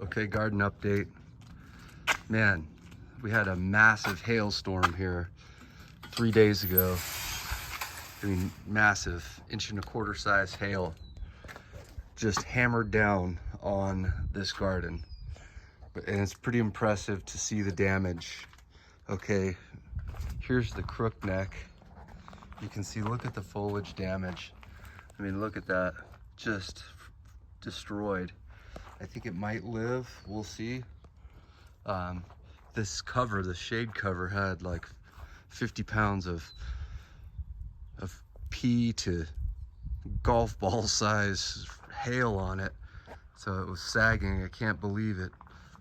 Okay, garden update. Man, we had a massive hailstorm here 3 days ago. I mean, massive, 1.25 inch size hail just hammered down on this garden. And it's pretty impressive to see the damage. Okay, here's the crook neck. You can see, look at the foliage damage. I mean, look at that, just destroyed. I think it might live, we'll see. This cover, the shade cover, had like 50 pounds of pea to golf ball size hail on it. So it was sagging. I can't believe it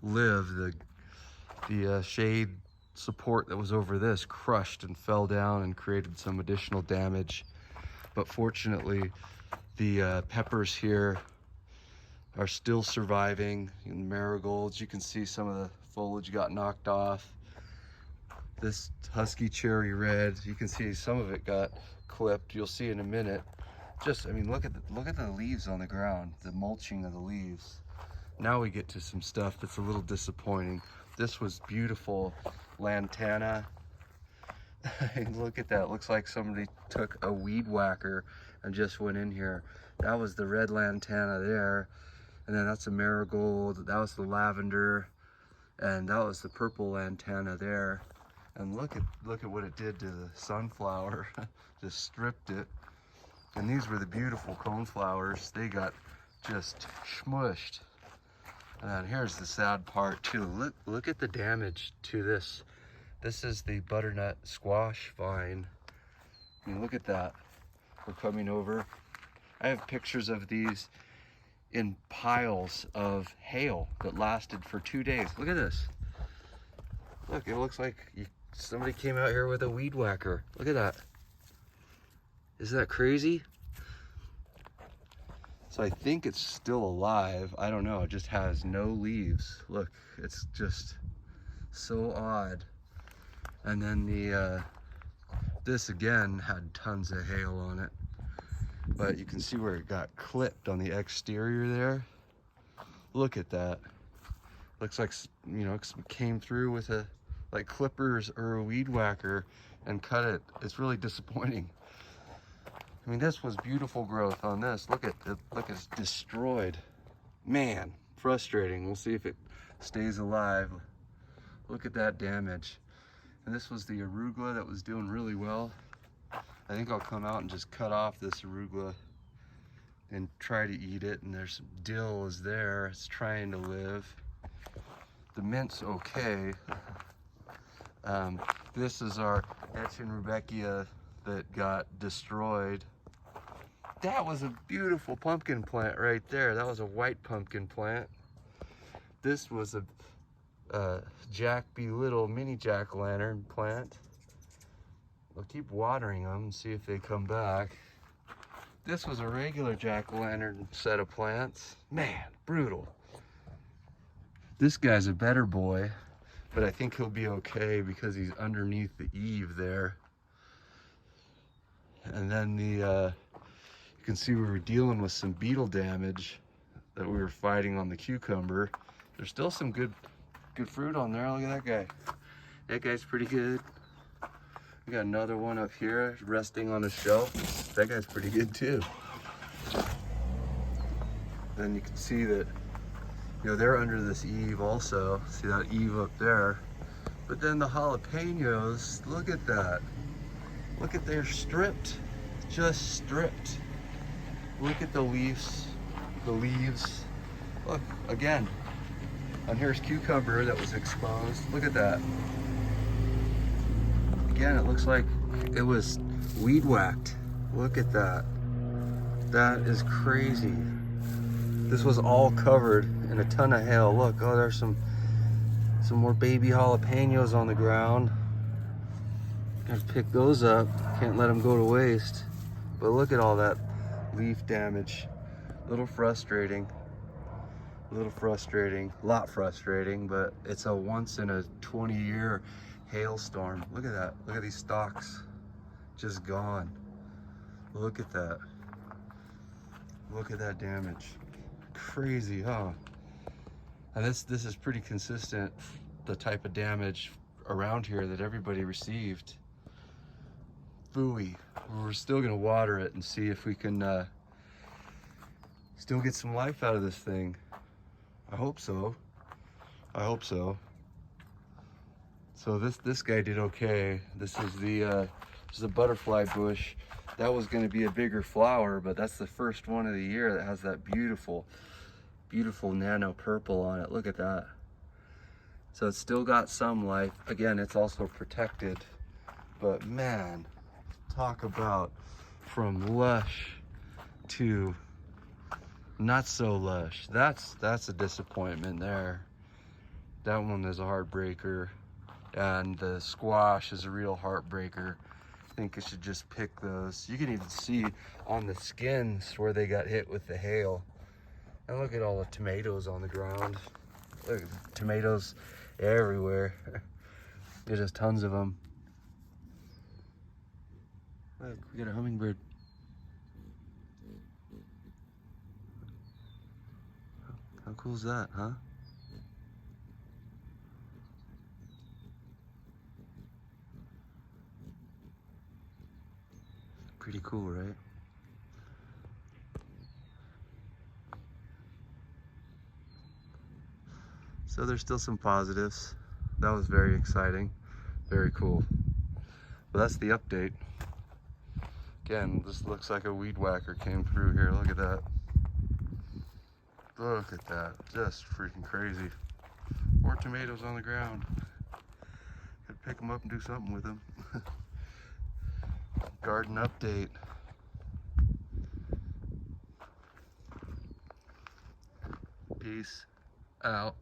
lived. The shade support that was over this crushed and fell down and created some additional damage. But fortunately, the peppers here are still surviving. In marigolds, you can see some of the foliage got knocked off. This husky cherry red, you can see some of it got clipped. You'll see in a minute. Just, I mean, look at the leaves on the ground, the mulching of the leaves. Now we get to some stuff that's a little disappointing. This was beautiful lantana. Look at that. It looks like somebody took a weed whacker and just went in here. That was the red lantana there. And then that's a marigold. That was the lavender. And that was the purple lantana there. And look at what it did to the sunflower. Just stripped it. And these were the beautiful coneflowers. They got just smushed. And here's the sad part too. Look at the damage to this. This is the butternut squash vine. I mean, look at that. We're coming over. I have pictures of these in piles of hail that lasted for 2 days. Look at this. Look, it looks like somebody came out here with a weed whacker. Look at that. Isn't that crazy? So I think it's still alive. I don't know, it just has no leaves. Look, it's just so odd. And then this again had tons of hail on it. But you can see where it got clipped on the exterior there. Look at that. Looks like, you know, it came through with like clippers or a weed whacker and cut it. It's really disappointing. I mean, this was beautiful growth on this. Look at it, look, it's destroyed. Man, frustrating. We'll see if it stays alive. Look at that damage. And this was the arugula that was doing really well. I think I'll come out and just cut off this arugula and try to eat it. And there's some dill is there. It's trying to live. The mint's okay. This is our Echinrudbeckia that got destroyed. That was a beautiful pumpkin plant right there. That was a white pumpkin plant. This was a Jack B. Little mini jack-o'-lantern plant. I'll keep watering them and see if they come back. This was a regular jack-o'-lantern set of plants. Man, brutal. This guy's a better boy, but I think he'll be okay because he's underneath the eave there. And then you can see we were dealing with some beetle damage that we were fighting on the cucumber. There's still some good fruit on there. Look at that guy. That guy's pretty good. We got another one up here resting on a shelf. That guy's pretty good too. Then you can see that, you know, they're under this eave also. See that eave up there? But then the jalapenos, look at that. Look at, they're stripped, just stripped. Look at the leaves, Look, again, and here's cucumber that was exposed. Look at that. Again, it looks like it was weed whacked. Look at that. That is crazy. This was all covered in a ton of hail. Look, oh, there's some more baby jalapenos on the ground. Gotta pick those up. Can't let them go to waste. But look at all that leaf damage. A little frustrating. A lot frustrating, but it's a once in a 20-year hailstorm. Look at that. Look at these stalks. Just gone. Look at that. Look at that damage. Crazy, huh? And this is pretty consistent, the type of damage around here that everybody received. Phooey. We're still gonna water it and see if we can still get some life out of this thing. I hope so. I hope so. So this guy did okay. This is a butterfly bush. That was going to be a bigger flower, but that's the first one of the year that has that beautiful, beautiful nano purple on it. Look at that. So it's still got some life. Again, it's also protected, but man, talk about from lush to not so lush. That's a disappointment there. That one is a heartbreaker, and the squash is a real heartbreaker. I think I should just pick those. You can even see on the skins where they got hit with the hail. And look at all the tomatoes on the ground. Look at the tomatoes everywhere. There's just tons of them. Look, we got a hummingbird. How cool is that, huh? Pretty cool, right? So there's still some positives. That was very exciting, very cool. But that's the update. Again, this looks like a weed whacker came through here. Look at that. Look at that, just freaking crazy. More tomatoes on the ground. Gotta pick them up and do something with them. Garden update. Peace out.